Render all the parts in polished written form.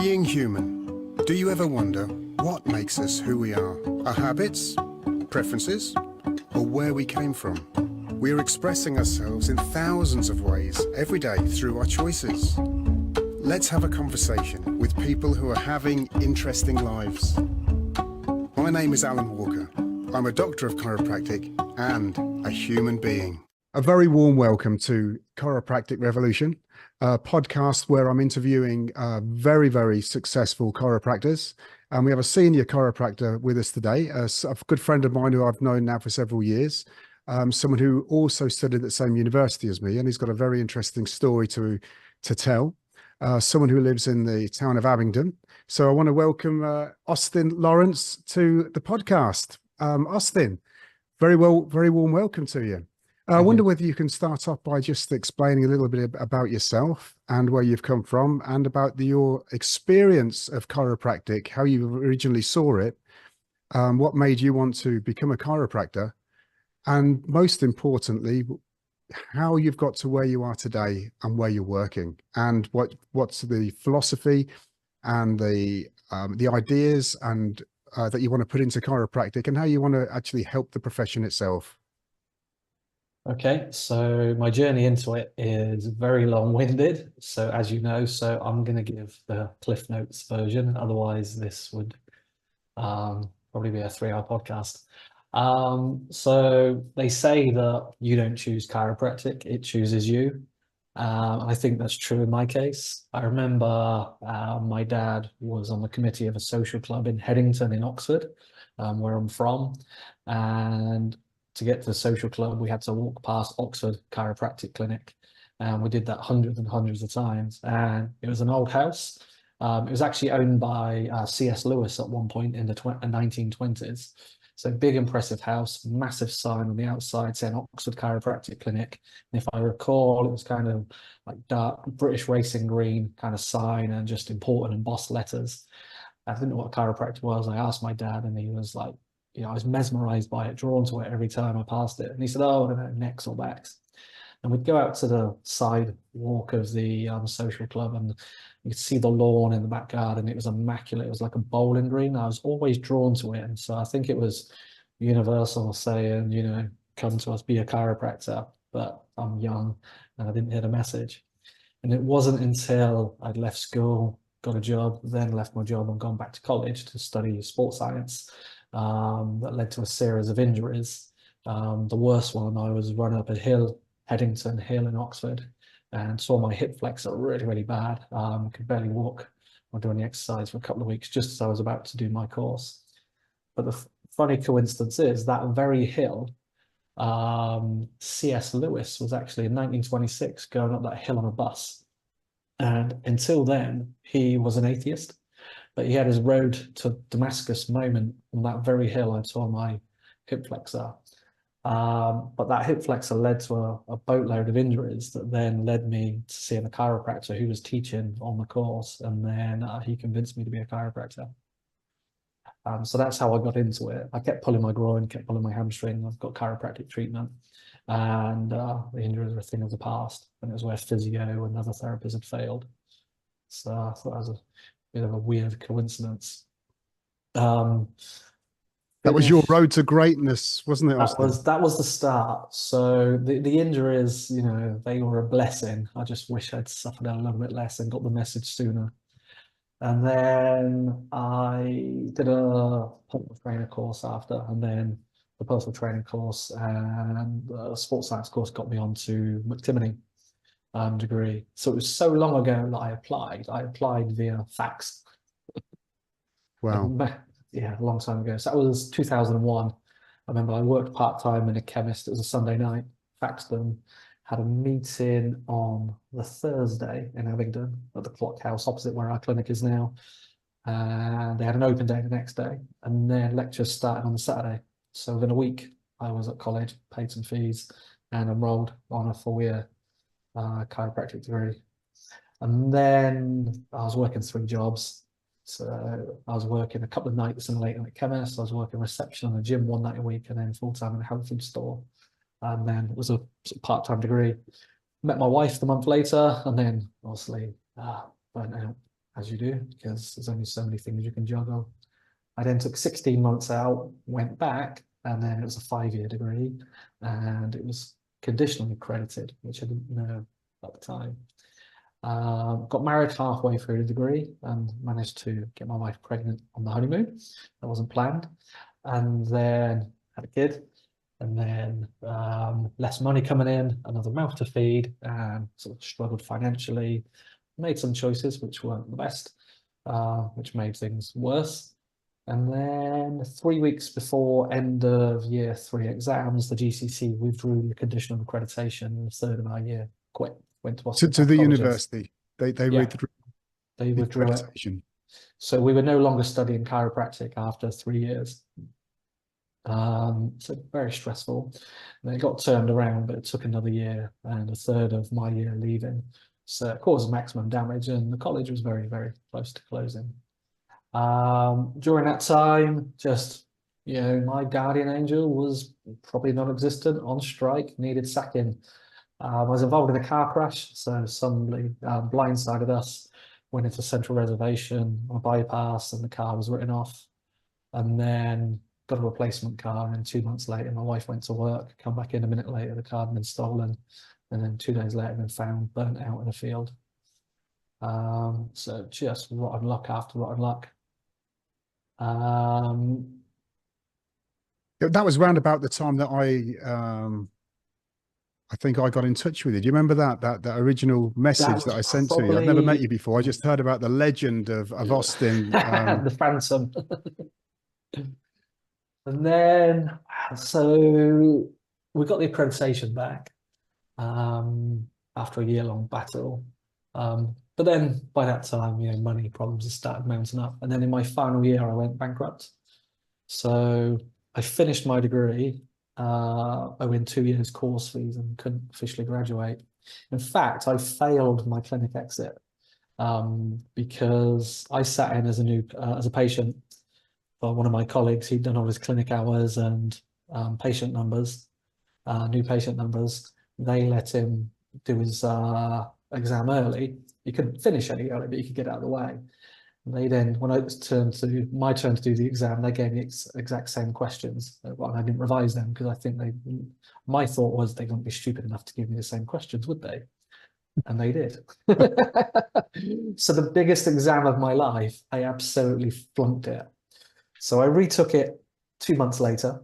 Being human, do you ever wonder what makes us who we are? Our habits, preferences, or where we came from? We are expressing ourselves in thousands of ways every day through our choices. Let's have a conversation with people who are having interesting lives. My name is Alun Walker. I'm a doctor of chiropractic and a human being. A very warm welcome to Chiropractic Revolution, a podcast where I'm interviewing very, very successful chiropractors. And we have a senior chiropractor with us today, a good friend of mine who I've known now for several years, someone who also studied at the same university as me, and he's got a very interesting story to tell, someone who lives in the town of Abington. So I want to welcome Austin Lawrence to the podcast. Austin, very warm welcome to you. I wonder whether you can start off by just explaining a little bit about yourself and where you've come from and about your experience of chiropractic, how you originally saw it, what made you want to become a chiropractor, and most importantly, how you've got to where you are today and where you're working, and what's the philosophy and the ideas and that you want to put into chiropractic, and how you want to actually help the profession itself. Okay, so my journey into it is very long-winded. So as you know, I'm going to give the Cliff Notes version. Otherwise, this would probably be a 3-hour podcast. So they say that you don't choose chiropractic, it chooses you. I think that's true in my case. I remember my dad was on the committee of a social club in Headington in Oxford, where I'm from. And to get to the social club, we had to walk past Oxford Chiropractic Clinic. And we did that hundreds and hundreds of times. And it was an old house. It was actually owned by C.S. Lewis at one point in the 1920s. So big, impressive house, massive sign on the outside saying Oxford Chiropractic Clinic. And if I recall, it was kind of like dark British racing green kind of sign and just important embossed letters. I didn't know what a chiropractor was. I asked my dad and he was like, I was mesmerized by it, drawn to it every time I passed it. And he said, oh, I don't know, necks or backs. And we'd go out to the sidewalk of the social club and you could see the lawn in the back garden. It was immaculate. It was like a bowling green. I was always drawn to it. And so I think it was universal saying, come to us, be a chiropractor. But I'm young and I didn't hear the message. And it wasn't until I'd left school, got a job, then left my job and gone back to college to study sports science that led to a series of injuries. The worst one, I was running up a hill, Headington Hill in Oxford, and saw my hip flexor really, really bad. Could barely walk or do any exercise for a couple of weeks just as I was about to do my course. But the funny coincidence is that very hill, C.S. Lewis was actually in 1926 going up that hill on a bus. And until then, he was an atheist. But he had his road to Damascus moment on that very hill. I saw my hip flexor. But that hip flexor led to a boatload of injuries that then led me to seeing a chiropractor who was teaching on the course. And then he convinced me to be a chiropractor. So that's how I got into it. I kept pulling my groin, kept pulling my hamstring. I've got chiropractic treatment. And the injuries were a thing of the past. And it was where physio and other therapies had failed. So I thought that was a bit of a weird coincidence. That was your road to greatness, wasn't it, Austin? That was the start. So the injuries, they were a blessing. I just wish I'd suffered a little bit less and got the message sooner. And then I did a personal trainer course after, and then the personal training course and the sports science course got me onto McTimoney degree. So it was so long ago that I applied via fax. Wow. Yeah, a long time ago. So that was 2001. I remember I worked part-time in a chemist. It was a Sunday night, faxed them, had a meeting on the Thursday in Abington at the Clock House opposite where our clinic is now. And they had an open day the next day, and their lectures started on the Saturday. So within a week, I was at college, paid some fees, and enrolled on a 4-year chiropractic degree. And then I was working 3 jobs. So I was working a couple of nights in a late night chemist. I was working reception in a gym 1 night a week, and then full-time in a health food store. And then it was a part-time degree. Met my wife the month later, and then obviously burnt out, as you do, because there's only so many things you can juggle. I then took 16 months out, went back, and then it was a 5-year degree, and it was conditionally accredited, which I didn't know at the time. Got married halfway through the degree and managed to get my wife pregnant on the honeymoon. That wasn't planned. And then had a kid, and then less money coming in, another mouth to feed, and sort of struggled financially. Made some choices which weren't the best, which made things worse. And then 3 weeks before end of year 3 exams, the GCC withdrew the conditional accreditation, and a third of our year quit, went to Boston To the Colleges. university. They Yeah, withdrew they the withdrew it. accreditation. So we were no longer studying chiropractic after 3 years. So very stressful. And it got turned around, but it took another year and a third of my year leaving. So it caused maximum damage, and the college was very, very close to closing. During that time, just, you know, my guardian angel was probably non-existent, on strike, needed sacking. I was involved in a car crash, so somebody blindsided us, went into Central Reservation on a bypass, and the car was written off. And then got a replacement car, and then 2 months later, my wife went to work, come back in a minute later, the car had been stolen, and then 2 days later, been found burnt out in a field. So just rotten luck after rotten luck. That was round about the time that I think I got in touch with you. Do you remember that original message that I sent to you? I've never met you before. I just heard about the legend of Austin. The Phantom. And then, so we got the accreditation back after a year-long battle. But then by that time, you know, money problems had started mounting up. And then in my final year, I went bankrupt. So I finished my degree, owing 2 years course fees, and couldn't officially graduate. In fact, I failed my clinic exit because I sat in as a patient for one of my colleagues. He'd done all his clinic hours and patient numbers, new patient numbers. They let him do his exam early. He couldn't finish any early, but he could get out of the way. They then, when it was my turn to do the exam, they gave me exact same questions. Well, I didn't revise them because I think my thought was they wouldn't be stupid enough to give me the same questions, would they? And they did. So the biggest exam of my life, I absolutely flunked it. So I retook it 2 months later,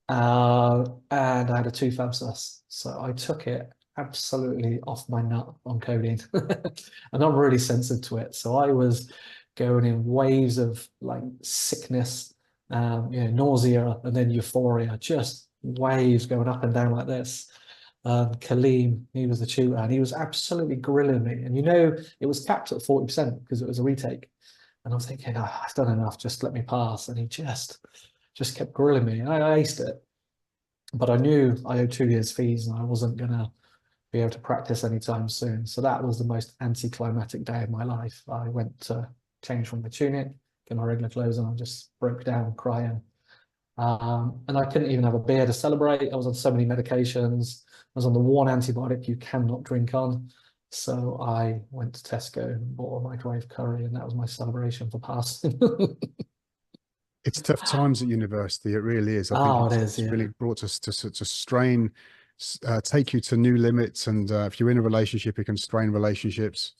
and I had a tooth abscess. So I took it absolutely off my nut on codeine, and I'm really sensitive to it. So I was going in waves of like sickness, you know, nausea, and then euphoria, just waves going up and down like this. Kaleem, he was the tutor, and he was absolutely grilling me. And you know, it was capped at 40% because it was a retake. And I was thinking, oh, I've done enough, just let me pass. And he just kept grilling me. And I aced it. But I knew I owed 2 years fees, and I wasn't going to be able to practice anytime soon. So that was the most anticlimactic day of my life. I went to change from the tunic, get my regular clothes, and I just broke down crying. And I couldn't even have a beer to celebrate. I was on so many medications. I was on the one antibiotic you cannot drink on. So I went to Tesco and bought a microwave curry, and that was my celebration for passing. It's tough times at university. It really is. I think it's really brought us to strain, take you to new limits. And if you're in a relationship, it can strain relationships.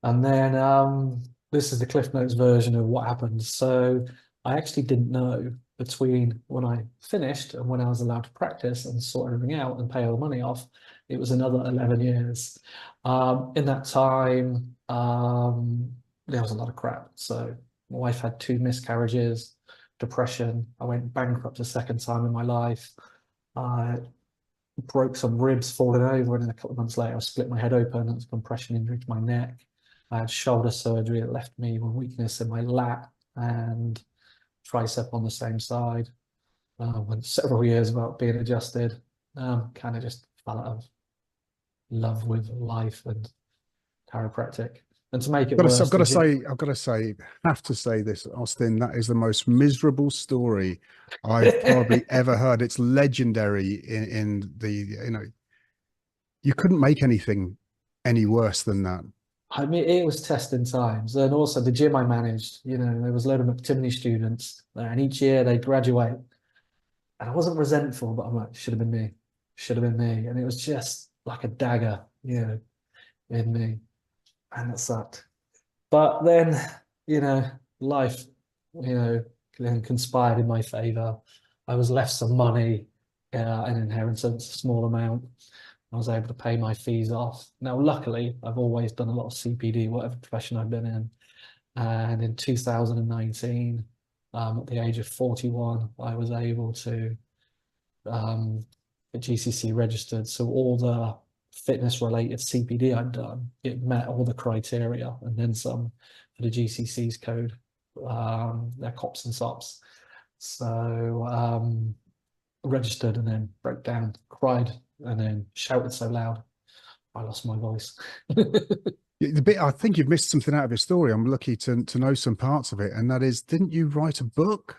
And then this is the Cliff Notes version of what happened. So I actually didn't know between when I finished and when I was allowed to practice and sort everything out and pay all the money off, it was another 11 years. In that time, there was a lot of crap. So my wife had 2 miscarriages, depression. I went bankrupt a second time in my life. I broke some ribs falling over, and then a couple of months later, I split my head open. It was a compression injury to my neck. I had shoulder surgery that left me with weakness in my lat and tricep on the same side. Went several years without being adjusted. Kind of just fell out of love with life and chiropractic. And to make it worse, I've got to say this, Austin, that is the most miserable story I've probably ever heard. It's legendary in the, you know, you couldn't make anything any worse than that. I mean, it was testing times. And also the gym I managed, you know, there was a load of McTimney students there, and each year they graduate. And I wasn't resentful, but I'm like, should have been me. Should have been me. And it was just like a dagger, you know, in me. And that sucked. But then, you know, life, you know, then conspired in my favor. I was left some money, an inheritance, a small amount. I was able to pay my fees off. Now, luckily, I've always done a lot of CPD, whatever profession I've been in. And in 2019, at the age of 41, I was able to get GCC registered. So all the fitness related CPD I'd done, it met all the criteria and then some for the GCC's code, their COPS and SOPs. So registered and then broke down, cried, and then shouted so loud I lost my voice. The bit I think you've missed something out of your story. I'm lucky to know some parts of it, and that is, didn't you write a book?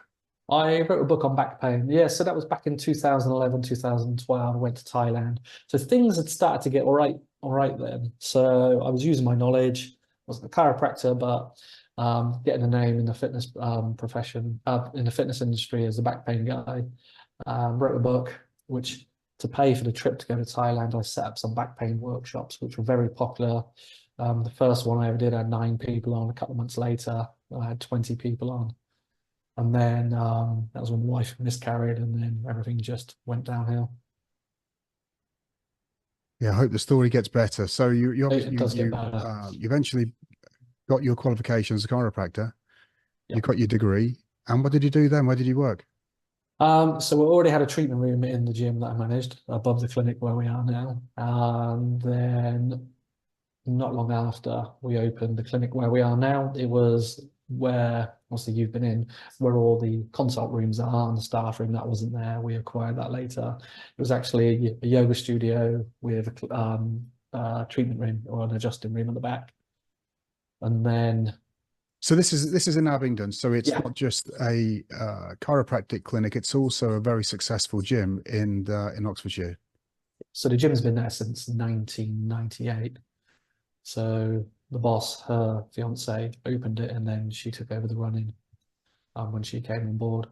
I wrote a book on back pain. Yeah, so that was back in 2011, 2012. I went to Thailand. So things had started to get all right then. So I was using my knowledge. I wasn't a chiropractor, but getting a name in the fitness profession, in the fitness industry as a back pain guy. Wrote a book, which to pay for the trip to go to Thailand, I set up some back pain workshops, which were very popular. The first one I ever did had 9 people on. A couple of months later, I had 20 people on. And then that was when my wife miscarried, and then everything just went downhill. Yeah, I hope the story gets better. So you It obviously does get better. you eventually got your qualifications as a chiropractor. Yeah. You got your degree, and what did you do then? Where did you work? So we already had a treatment room in the gym that I managed above the clinic where we are now. And then not long after we opened the clinic where we are now, it was where obviously you've been in, where all the consult rooms are, and the staff room that wasn't there. We acquired that later. It was actually a yoga studio with a treatment room or an adjusting room at the back. And then So this is in Abington. So it's yeah, not just a chiropractic clinic; it's also a very successful gym in Oxfordshire. so the gym's been there since 1998. So the boss, her fiance, opened it, and then she took over the running when she came on board.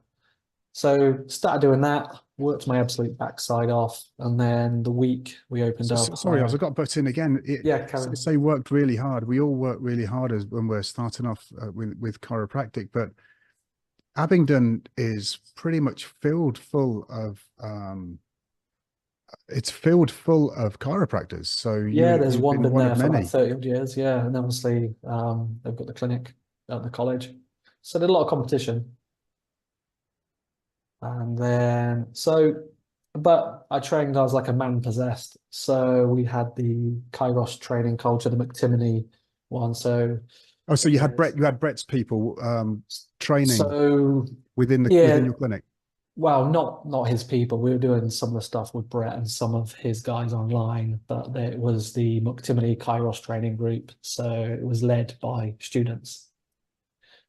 So started doing that, worked my absolute backside off, and then the week we opened up, Sorry, I got to butt in again. yeah, Karen. Say worked really hard. We all work really hard as when we're starting off with chiropractic, but Abingdon is pretty much filled full of it's filled full of chiropractors. So Yeah, there's you've one been been one there of for about many. 30 odd years, yeah, and obviously they've got the clinic at the college, so there's a lot of competition. And then but I trained, I was like a man possessed. So we had the Kairos training culture, the McTimney one. So Oh, so it was You had Brett's people training so within yeah, your clinic. well, not his people. We were doing some of the stuff with Brett and some of his guys online, but it was the McTimney Kairos training group. So it was led by students.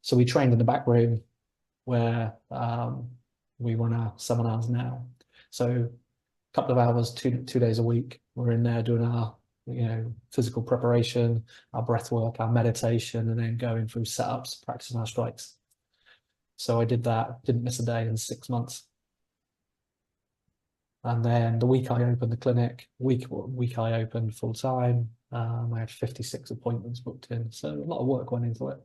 So we trained in the back room where we run our seminars now. So a couple of hours, two days a week, we're in there doing our physical preparation, our breath work, our meditation, and then going through setups, practicing our strikes. So I did that, didn't miss a day in 6 months. And then the week I opened the clinic, week I opened full time, I had 56 appointments booked in. So a lot of work went into it.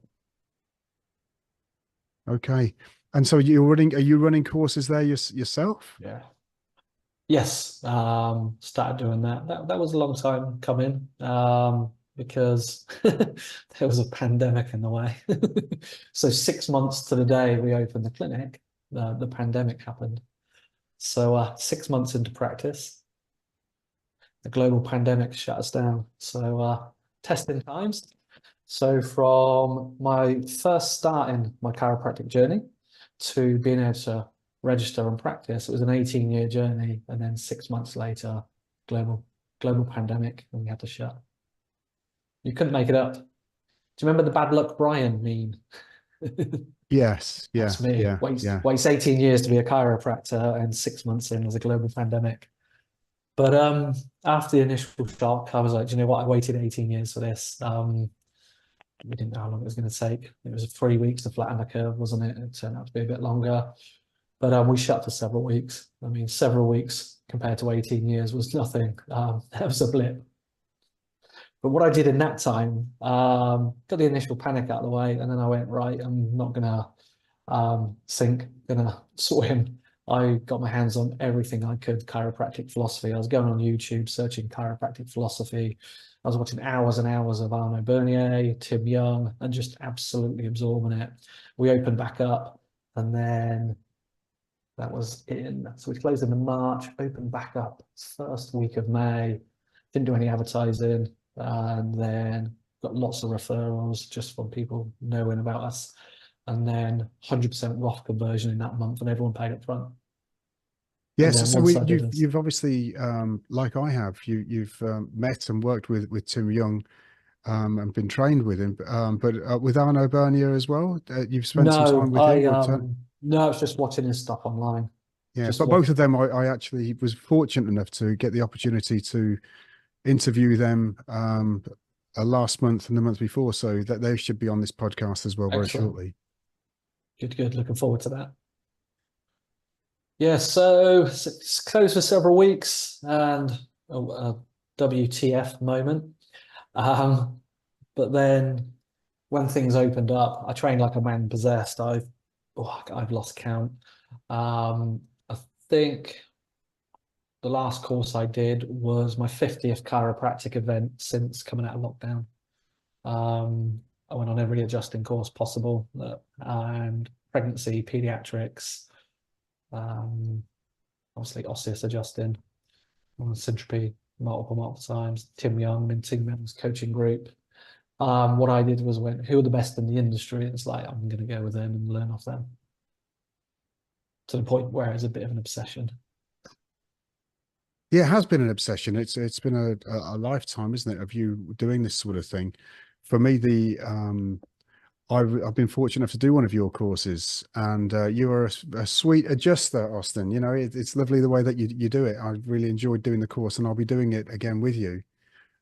Okay. And so are you running courses there yourself? Yeah. Yes, started doing that. That was a long time coming, because there was a pandemic in the way. So 6 months to the day we opened the clinic, the pandemic happened. So 6 months into practice, the global pandemic shut us down. So testing times. So from my first start in my chiropractic journey to being able to register and practice, it was an 18-year journey. And then 6 months later, global pandemic, and we had to shut. You couldn't make it up. Do you remember the bad luck Brian meme? Yes. Yeah. That's me. Yeah. Yeah. Waits 18 years to be a chiropractor, and 6 months in was a global pandemic. But after the initial shock, I was like, do you know what? I waited 18 years for this. we didn't know how long it was going to take. It was 3 weeks to flatten the curve, wasn't it? It turned out to be a bit longer. But we shut for several weeks. I mean, several weeks compared to 18 years was nothing. That was a blip. But what I did in that time, got the initial panic out of the way, and then I went, right, I'm not gonna sink, gonna swim. I got my hands on everything I could, chiropractic philosophy. I was going on YouTube, searching chiropractic philosophy. I was watching hours and hours of Arno Bernier, Tim Young, and just absolutely absorbing it. We opened back up, and then that was so we closed in March, opened back up first week of May, didn't do any advertising, and then got lots of referrals just from people knowing about us, and then 100% Roth conversion in that month, and everyone paid up front. Yes, so you've obviously, like I have, you've met and worked with Tim Young, and been trained with him, but with Arno Bernier as well. You've spent some time with him. No, it's just watching his stuff online. Yeah, but both of them, I actually was fortunate enough to get the opportunity to interview them last month and the month before, so that they should be on this podcast as well very shortly. Good. Looking forward to that. Yeah, so it's closed for several weeks, and a WTF moment. But then when things opened up, I trained like a man possessed. I've lost count. I think the last course I did was my 50th chiropractic event since coming out of lockdown. I went on every adjusting course possible, and pregnancy, pediatrics, obviously osseous adjusting, syntropy multiple times, Tim Young and Tim Young's coaching group. What I did was went, who are the best in the industry? And it's like, I'm going to go with them and learn off them, to the point where it's a bit of an obsession. Yeah, it has been an obsession. It's been a lifetime, isn't it, of you doing this sort of thing. For me, I've been fortunate enough to do one of your courses, and you are a sweet adjuster, Austin. You know, it's lovely the way that you do it. I really enjoyed doing the course, and I'll be doing it again with you.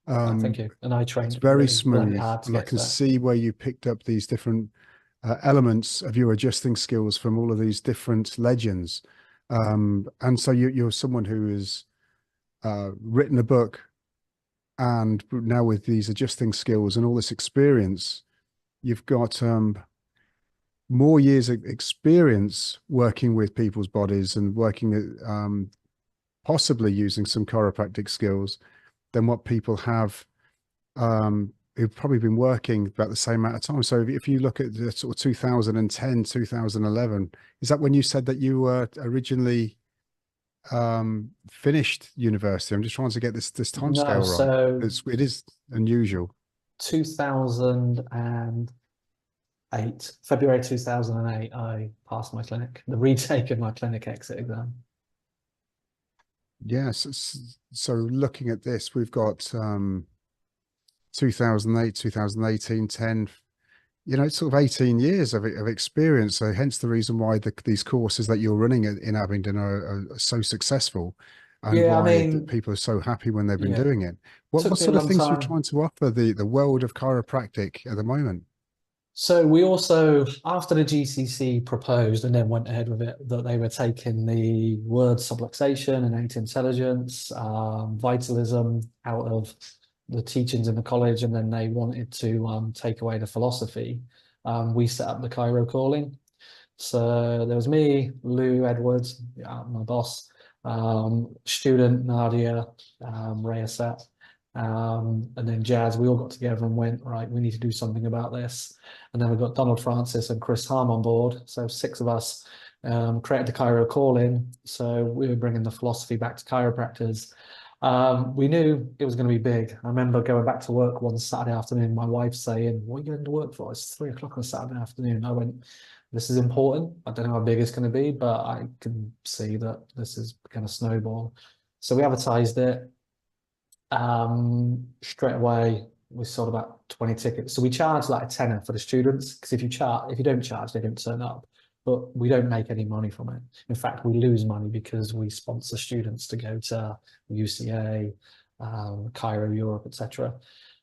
Thank you. And I trained it's very really smooth, hard to and I can see where you picked up these different elements of your adjusting skills from all of these different legends. And so you're someone who has written a book, and now with these adjusting skills and all this experience, you've got more years of experience working with people's bodies and working possibly using some chiropractic skills than what people have who've probably been working about the same amount of time. So if you look at the sort of 2010, 2011, is that when you said that you were originally finished university? I'm just trying to get this time scale right. So it is unusual. 2008, February 2008, I passed my clinic, the retake of my clinic exit exam. Yes. So looking at this, we've got 2008, 2018, 10, you know, it's sort of 18 years of experience. So hence the reason why these courses that you're running in Abington are so successful, and why people are so happy when they've been doing it. What sort of things are you trying to offer the world of chiropractic at the moment? So we also, after the GCC proposed and then went ahead with it, that they were taking the word subluxation, innate intelligence, vitalism out of the teachings in the college, and then they wanted to take away the philosophy. We set up the Chiro Calling. So there was me, Lou Edwards, my boss, student Nadia, Rayasat, and then Jazz. We all got together and went, right, we need to do something about this. And then we got Donald Francis and Chris Harm on board. So 6 of us created the Chiro Calling. So we were bringing the philosophy back to chiropractors. We knew it was going to be big. I remember going back to work one Saturday afternoon, my wife saying, what are you going to work for? It's 3 o'clock on a Saturday afternoon. I went, this is important. I don't know how big it's going to be, but I can see that this is going to snowball. So we advertised it. Straight away, we sold about 20 tickets. So we charge like a tenner for the students, because if you don't charge, they don't turn up. But we don't make any money from it. In fact, we lose money because we sponsor students to go to UCA, Cairo, Europe, etc.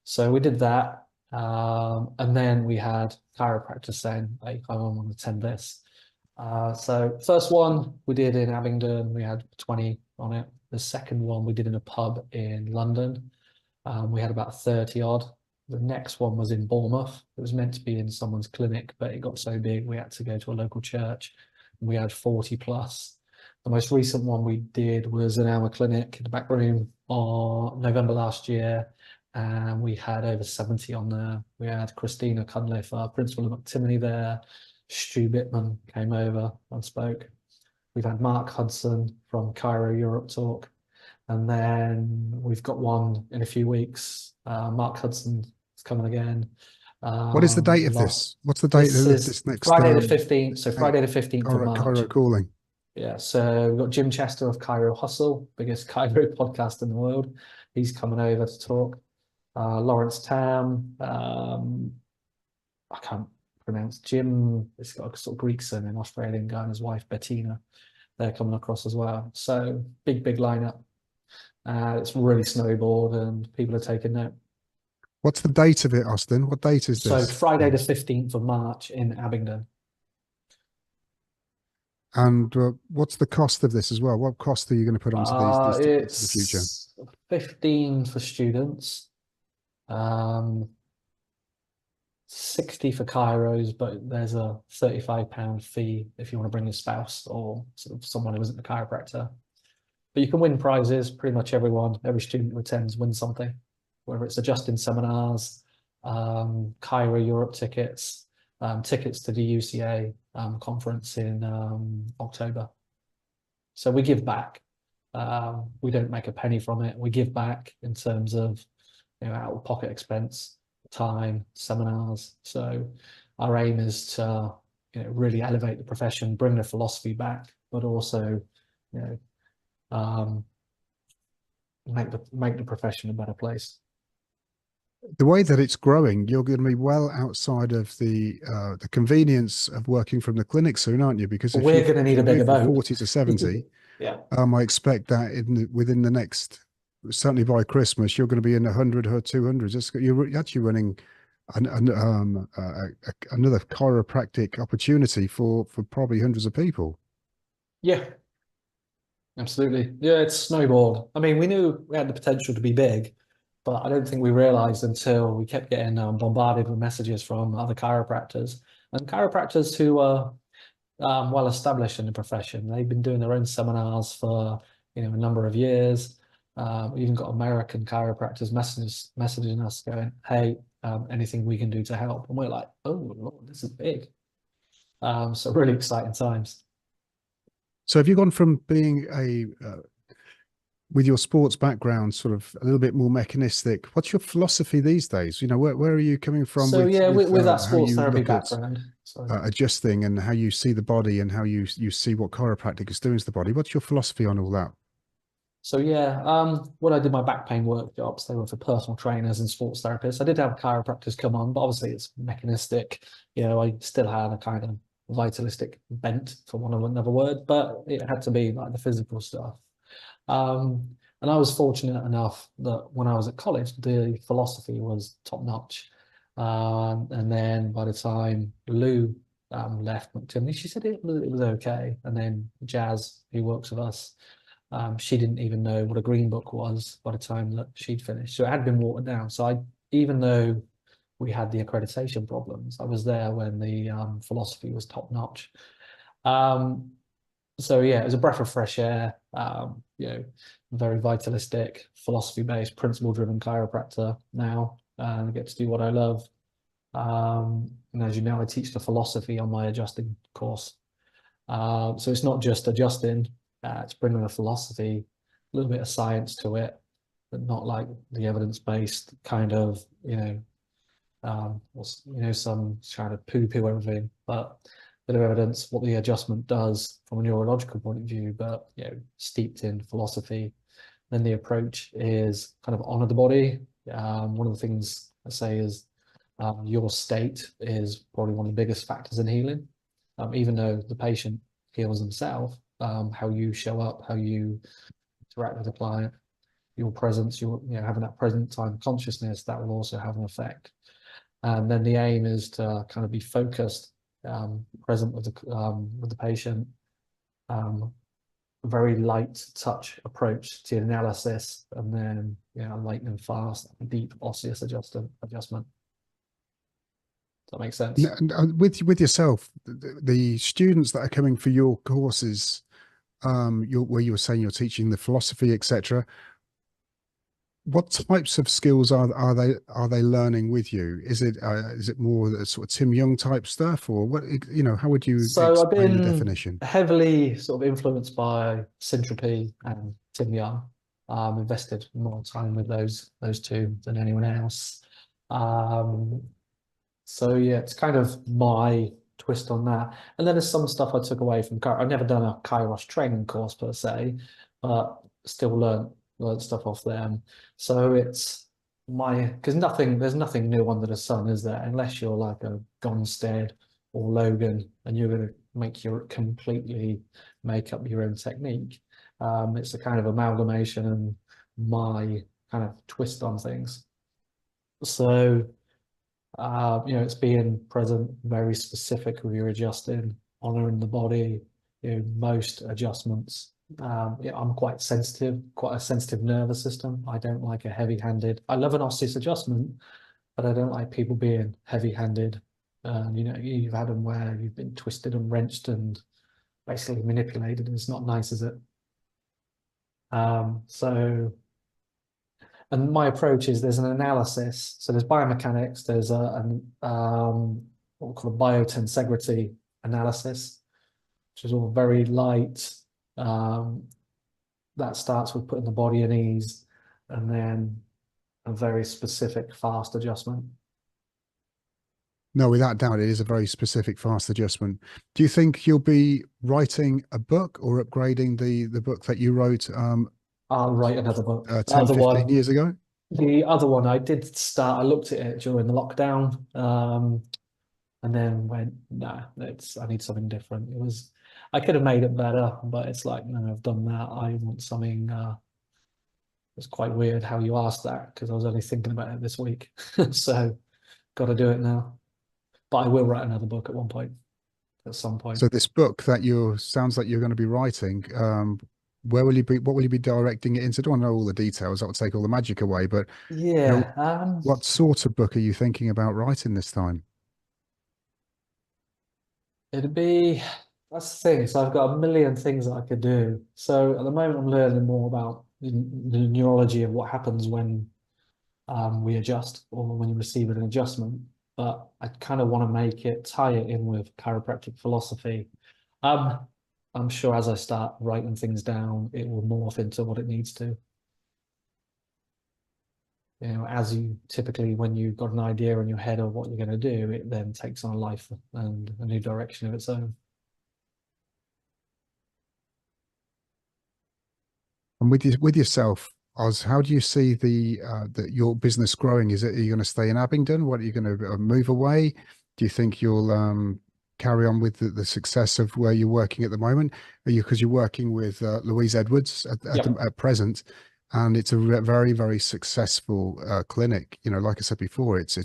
So we did that. And then we had chiropractors saying, hey, I want to attend this. So first one we did in Abington, we had 20 on it. The second one we did in a pub in London. We had about 30 odd. The next one was in Bournemouth. It was meant to be in someone's clinic, but it got so big we had to go to a local church. And we had 40 plus. The most recent one we did was in our clinic in the back room on November last year, and we had over 70 on there. We had Christina Cunliffe, our principal of McTimoney there. Stu Bittman came over and spoke. We've had Mark Hudson from Chiro Europe talk. And then we've got one in a few weeks. Mark Hudson is coming again. What is the date of this? What's the date This of is this next Friday the 15th. So Friday the 15th of March. Chiro calling? Yeah, so we've got Jim Chester of Chiro Hustle, biggest Chiro podcast in the world. He's coming over to talk. Lawrence Tam, I can't pronounce Jim. It's got a sort of Greek surname, Australian guy, and his wife Bettina. They're coming across as well. So big lineup. It's really snowballed and people are taking note. What's the date of it, Austin? What date is So this? Friday the 15th of March in Abington. And what's the cost of this as well? What cost are you going to put onto these tickets in the future? It's 15 for students, 60 for chiros, but there's a £35 fee if you want to bring your spouse or sort of someone who isn't a chiropractor. But you can win prizes. Pretty much every student who attends wins something, whether it's adjusting seminars, Chiro Europe tickets, tickets to the UCA conference in October. So we give back. We don't make a penny from it. We give back in terms of out-of-pocket expense, time, seminars. So our aim is to really elevate the profession, bring the philosophy back, but also make the profession a better place. The way that it's growing, you're going to be well outside of the convenience of working from the clinic soon, aren't you? Because we're going to need a bigger boat. 40 to 70, yeah. I expect that within the next, certainly by Christmas, you're going to be in 100 or 200. You're actually running another chiropractic opportunity for probably hundreds of people. Yeah. Absolutely. Yeah, it's snowballed. I mean, we knew we had the potential to be big, but I don't think we realized until we kept getting bombarded with messages from other chiropractors and chiropractors who are well established in the profession. They've been doing their own seminars for a number of years. We even got American chiropractors messaging us going, hey, anything we can do to help? And we're like, oh, Lord, this is big. So really exciting times. So have you gone from being with your sports background, sort of a little bit more mechanistic? What's your philosophy these days? Where are you coming from? So with that sports therapy background, adjusting and how you see the body and how you see what chiropractic is doing to the body. What's your philosophy on all that? So when I did my back pain workshops, they were for personal trainers and sports therapists. I did have chiropractors come on, but obviously it's mechanistic. I still had a kind of vitalistic bent, for want of another word, but it had to be like the physical stuff. And I was fortunate enough that when I was at college, the philosophy was top notch. And then by the time Lou left McTimoney, she said it was okay. And then Jazz, who works with us, she didn't even know what a green book was by the time that she'd finished. So it had been watered down. So even though we had the accreditation problems, I was there when the philosophy was top notch. So yeah, it was a breath of fresh air. Very vitalistic, philosophy-based, principle-driven chiropractor now. I get to do what I love. And as you know, I teach the philosophy on my adjusting course. So it's not just adjusting, it's bringing a philosophy, a little bit of science to it, but not like the evidence-based kind of, some trying to poo-poo everything, but a bit of evidence what the adjustment does from a neurological point of view, but steeped in philosophy. Then the approach is kind of honor the body. One of the things I say is your state is probably one of the biggest factors in healing. Even though the patient heals themselves, how you show up, how you interact with the client, your presence, having that present time consciousness, that will also have an effect. And then the aim is to kind of be focused, present with the patient, very light touch approach to analysis, and then light and fast, deep osseous adjustment. Does that make sense? With yourself, the students that are coming for your courses, where you were saying you're teaching the philosophy, etc. What types of skills are they learning with you? Is it more the sort of Tim Young type stuff, or what, how would you So I've explain the been definition? heavily sort of influenced by Syntropy and Tim Young. Invested more time with those two than anyone else. So yeah, it's kind of my twist on that. And then there's some stuff I took away from I've never done a Kairos training course per se, but still learned stuff off them. So it's because there's nothing new under the sun, is there? Unless you're like a Gonstead or Logan and you're going to completely make up your own technique. It's a kind of amalgamation and my kind of twist on things. So it's being present, very specific with your adjusting, honoring the body, most adjustments. I'm quite a sensitive nervous system. I don't like a heavy-handed. I love an osseous adjustment, but I don't like people being heavy-handed. You've had them where you've been twisted and wrenched and basically manipulated, and it's not nice, is it? And my approach is there's an analysis. So there's biomechanics, there's what we call a biotensegrity analysis, which is all very light. That starts with putting the body at ease, and then a very specific fast adjustment. No, without doubt, it is a very specific fast adjustment. Do you think you'll be writing a book or upgrading the book that you wrote I'll write another book. 10, 15 years ago? The other one I did start, I looked at it during the lockdown, and then went, nah, I need something different. I could have made it better, but it's like, no, I've done that. I want something. It's quite weird how you asked that because I was only thinking about it this week. So got to do it now. But I will write another book at some point. So this book that sounds like you're going to be writing, where will you be? What will you be directing it into? I don't know all the details. That would take all the magic away. But yeah, what sort of book are you thinking about writing this time? that's the thing. So I've got a million things that I could do. So at the moment, I'm learning more about the neurology of what happens when we adjust or when you receive an adjustment. But I kind of want to tie it in with chiropractic philosophy. I'm sure as I start writing things down, it will morph into what it needs to. As you typically, when you've got an idea in your head of what you're going to do, it then takes on a life and a new direction of its own. And with yourself, Oz, how do you see your business growing? Are you going to stay in Abington? What are you going to move away? Do you think you'll carry on with the success of where you're working at the moment? Because you're working with Louise Edwards at present, and it's a very, very successful clinic. Like I said before, it's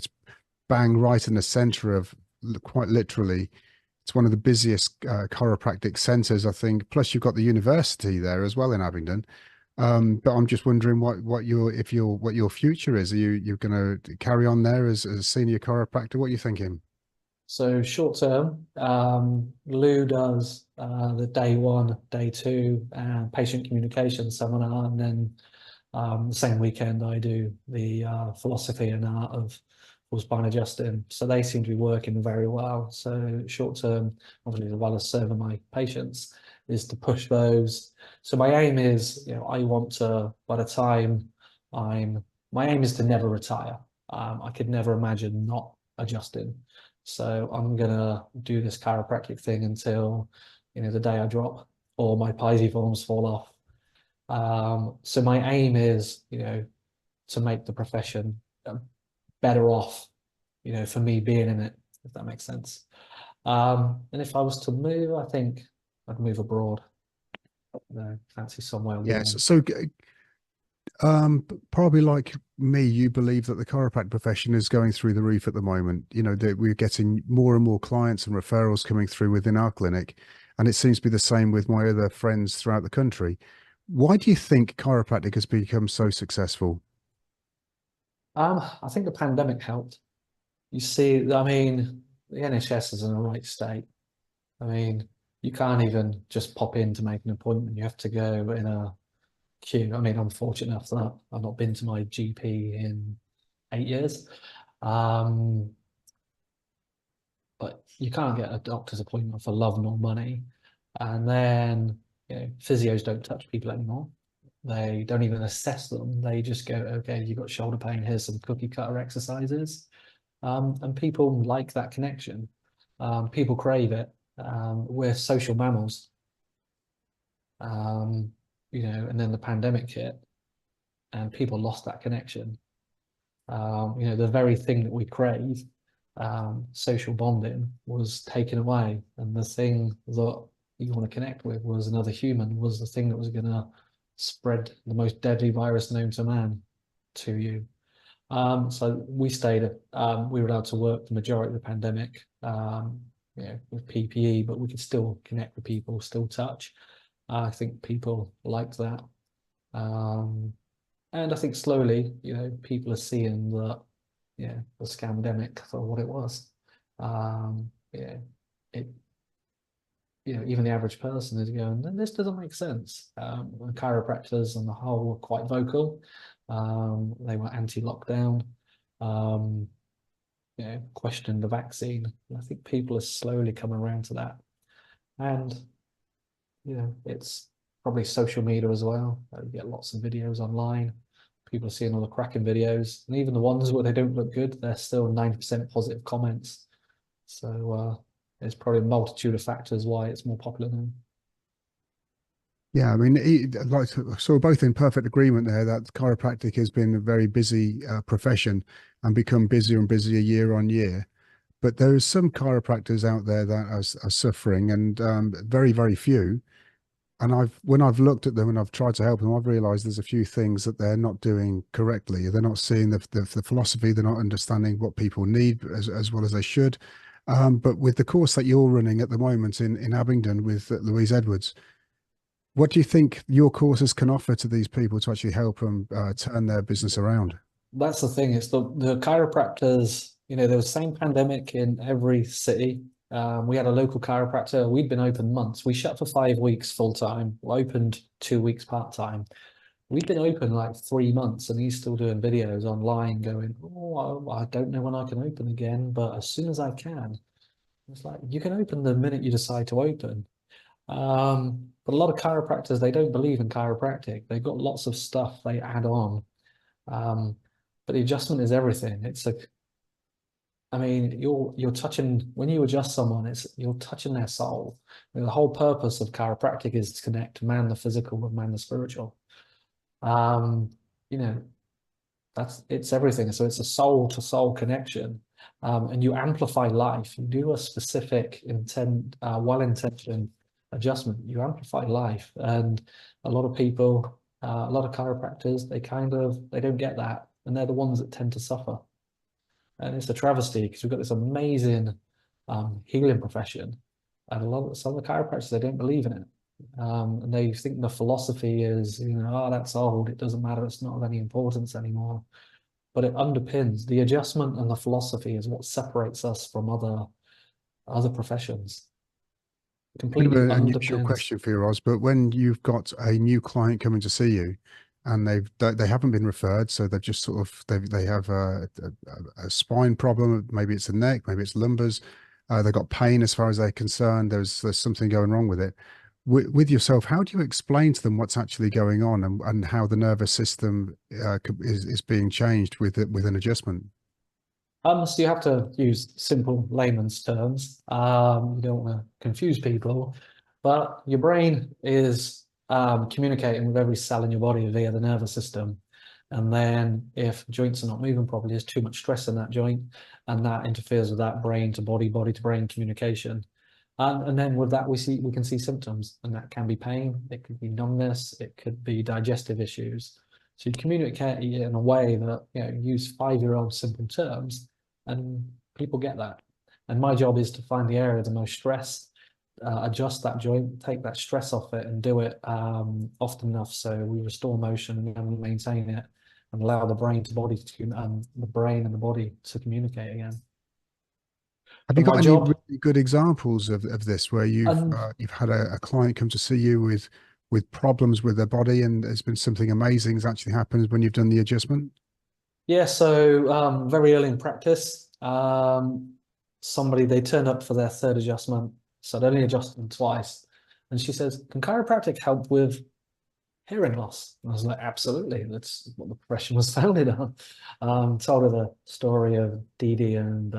bang right in the center of, quite literally, it's one of the busiest chiropractic centers, I think. Plus, you've got the university there as well in Abington. But I'm just wondering what your future is. Are you're going to carry on there as a senior chiropractor? What are you thinking? So short term, Lou does the day 1, day 2 patient communication seminar, and then the same weekend I do the philosophy and art of full spine adjusting. So they seem to be working very well. So short term, obviously, as well as serving my patients, is to push those. So my aim is, I want to, by the time my aim is to never retire. I could never imagine not adjusting. So I'm gonna do this chiropractic thing until, the day I drop or my pisiforms fall off. So my aim is, to make the profession better off, for me being in it, if that makes sense. And if I was to move, I think I'd move abroad. Fancy somewhere warm. Yes. So Probably like me, you believe that the chiropractic profession is going through the roof at the moment. You know, that we're getting more and more clients and referrals coming through within our clinic, and it seems to be the same with my other friends throughout the country. Why do you think chiropractic has become so successful? I think the pandemic helped. You see, I mean, the NHS is in a right state. I mean, you can't even just pop in to make an appointment. You have to go in a queue. I mean, I'm fortunate enough that I've not been to my GP in 8 years. Um, but you can't get a doctor's appointment for love nor money. And then, physios don't touch people anymore. They don't even assess them. They just go, okay, you've got shoulder pain. Here's some cookie cutter exercises. And people like that connection. People crave it. We're social mammals. And then the pandemic hit and people lost that connection. The very thing that we crave, social bonding, was taken away. And the thing that you want to connect with was another human, was the thing that was going to spread the most deadly virus known to man to you. So we we were allowed to work the majority of the pandemic, with PPE, but we could still connect with people, still touch. I think people liked that. And I think slowly, people are seeing that, the scamdemic for what it was. Yeah, it, even the average person is going, this doesn't make sense. And chiropractors on the whole were quite vocal. They were anti-lockdown, questioned the vaccine. I think people are slowly coming around to that. And, it's probably social media as well. You get lots of videos online. People are seeing all the cracking videos. And even the ones where they don't look good, they're still 90% positive comments. So there's probably a multitude of factors why it's more popular now. Yeah, I mean, so we're both in perfect agreement there that chiropractic has been a very busy profession and become busier and busier year on year. But there are some chiropractors out there that are suffering, and very, very few. And when I've looked at them and I've tried to help them, I've realized there's a few things that they're not doing correctly. They're not seeing the philosophy. They're not understanding what people need as well as they should. But with the course that you're running at the moment in Abington with Louise Edwards, what do you think your courses can offer to these people to actually help them turn their business around? That's the thing. It's the chiropractors. There was the same pandemic in every city. We had a local chiropractor. We'd been open months. We shut for 5 weeks full time. We opened 2 weeks part time. We've been open like 3 months, and he's still doing videos online, going, "Oh, I don't know when I can open again, but as soon as I can." It's like you can open the minute you decide to open. But a lot of chiropractors, they don't believe in chiropractic. They've got lots of stuff they add on. Um, but the adjustment is everything. I mean, you're touching, when you adjust someone, you're touching their soul. I mean, the whole purpose of chiropractic is to connect man the physical with man the spiritual. Um, you know, it's everything. So it's a soul to soul connection. And you amplify life. You do a specific well-intentioned adjustment. You amplify life. And a lot of people, a lot of chiropractors, they don't get that. And they're the ones that tend to suffer. And it's a travesty because we've got this amazing healing profession. And some of the chiropractors, they don't believe in it. And they think the philosophy is, oh, that's old. It doesn't matter. It's not of any importance anymore. But it underpins the adjustment, and the philosophy is what separates us from other professions. It Bit of completely an unusual underpins. question for you, Roz, but when you've got a new client coming to see you and they haven't been referred, so they've just sort of they have a spine problem, maybe it's a neck, maybe it's lumbars, they've got pain as far as they're concerned, there's something going wrong with it. With yourself, how do you explain to them what's actually going on and how the nervous system is being changed with an adjustment? So you have to use simple layman's terms. You don't want to confuse people, but your brain is communicating with every cell in your body via the nervous system. And then if joints are not moving properly, there's too much stress in that joint, and that interferes with that brain to body, body to brain communication. And then with that, we can see symptoms, and that can be pain, it could be numbness, it could be digestive issues. So you communicate it in a way that, you know, use 5-year-old simple terms, and people get that. And my job is to find the area of the most stress, adjust that joint, take that stress off it, and do it often enough so we restore motion and maintain it, and allow the brain to body to the brain and the body to communicate again. Have So you got my any job, really good examples of this where and you've had a client come to see you with problems with their body, and there's been something amazing that's actually happened when you've done the adjustment? yeah, so very early in practice, somebody, they turned up for their third adjustment, so I'd only adjusted them twice, and she says, "Can chiropractic help with hearing loss?" And I was like, "Absolutely, that's what the profession was founded on." Told her the story of Dee Dee and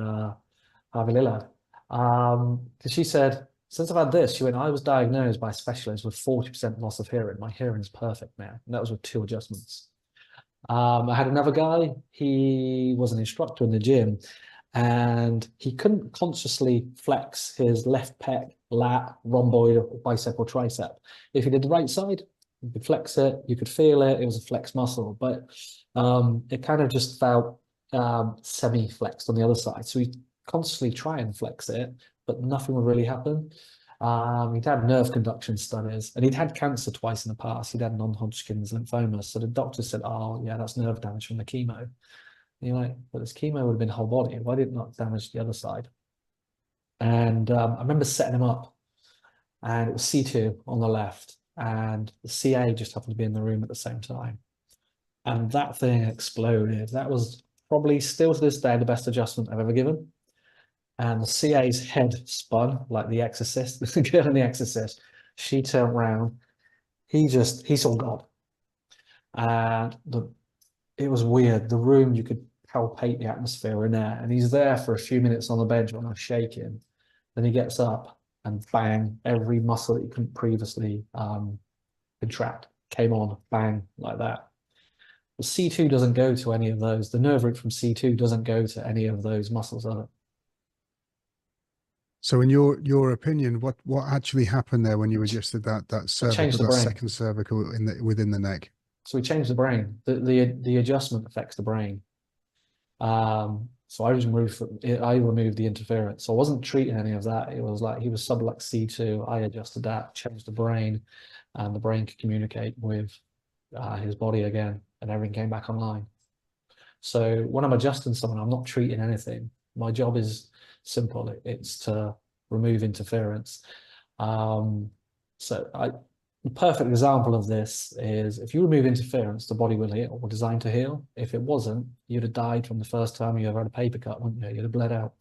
Harvey Lillard. Because she said, "Since I've had this," she went, "I was diagnosed by a specialist with 40% loss of hearing. My hearing is perfect now." And that was with 2 adjustments. I had another guy, he was an instructor in the gym, and he couldn't consciously flex his left pec, lat, rhomboid, or bicep or tricep. If he did the right side, you could flex it, you could feel it, it was a flex muscle, but it kind of just felt semi-flexed on the other side. So he'd constantly try and flex it, but nothing would really happen. He'd had nerve conduction studies, and he'd had cancer twice in the past. He'd had non-Hodgkin's lymphoma. So the doctor said, "Oh, yeah, that's nerve damage from the chemo." And you're like, "But this chemo would have been whole body. Why did it not damage the other side?" And I remember setting him up, and it was C2 on the left, and the CA just happened to be in the room at the same time. And that thing exploded. That was probably still to this day the best adjustment I've ever given. And the CA's head spun like The Exorcist. The girl in The Exorcist, she turned around. He saw God. And it was weird. The room, you could palpate the atmosphere in there. And he's there for a few minutes on the bench when I shake him. Then he gets up and bang, every muscle that he couldn't previously contract came on, bang, like that. The C2 doesn't go to any of those. The nerve root from C2 doesn't go to any of those muscles, does it? So in your opinion, what actually happened there when you adjusted that It cervical, changed the that brain. second cervical within the neck? So we changed the brain. The adjustment affects the brain. So I removed the interference. So I wasn't treating any of that. It was like he was sublux C2. I adjusted that, changed the brain, and the brain could communicate with his body again, and everything came back online. So when I'm adjusting someone, I'm not treating anything. My job is simple. It's to remove interference. The perfect example of this is if you remove interference, the body will heal, or designed to heal. If it wasn't, you'd have died from the first time you ever had a paper cut, wouldn't you? You'd have bled out.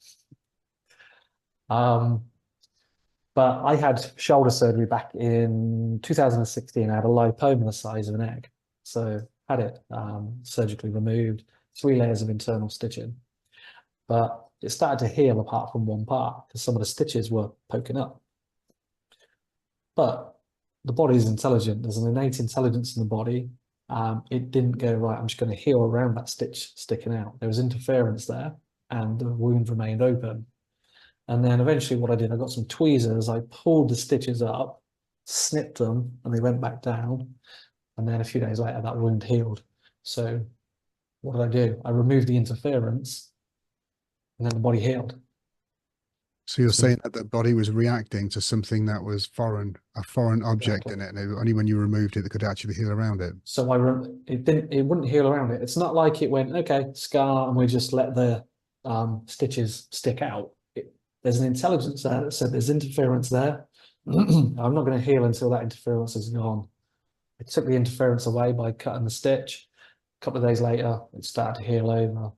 But I had shoulder surgery back in 2016. I had a lipoma the size of an egg. So had it surgically removed, 3 layers of internal stitching. But it started to heal apart from one part because some of the stitches were poking up. But the body is intelligent. There's an innate intelligence in the body. It didn't go, right, I'm just going to heal around that stitch sticking out. There was interference there, and the wound remained open. And then eventually what I did, I got some tweezers, I pulled the stitches up, snipped them, and they went back down. And then a few days later, that wound healed. So what did I do? I removed the interference, and then the body healed. So you're So saying that the body was reacting to something that was foreign, a foreign object exactly. in it, and only when you removed it, it could actually heal around it. So it wouldn't heal around it. It's not like it went, okay, scar, and we just let the stitches stick out. There's an intelligence there that said there's interference there. I'm not going to heal until that interference is gone. I took the interference away by cutting the stitch. A couple of days later, it started to heal over.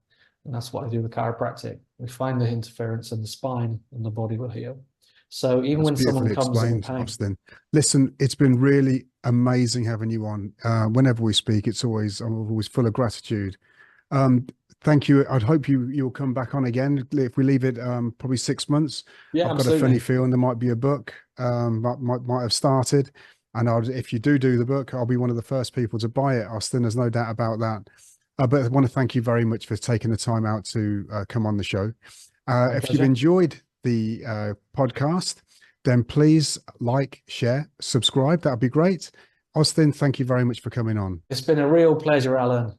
And that's what I do with chiropractic. We find the interference in the spine and the body will heal. So even That's when someone beautifully comes in explained, pain, Austin. Listen, it's been really amazing having you on. Whenever we speak, I'm always full of gratitude. Thank you. I'd hope you'll come back on again. If we leave it probably 6 months, yeah, I've got a funny absolutely. feeling there might be a book that might have started. And if you do the book, I'll be one of the first people to buy it, Austin. There's no doubt about that. But I want to thank you very much for taking the time out to come on the show. My If you've pleasure. enjoyed the podcast, then please like, share, subscribe. That'd be great. Austin, thank you very much for coming on. It's been a real pleasure, Alan.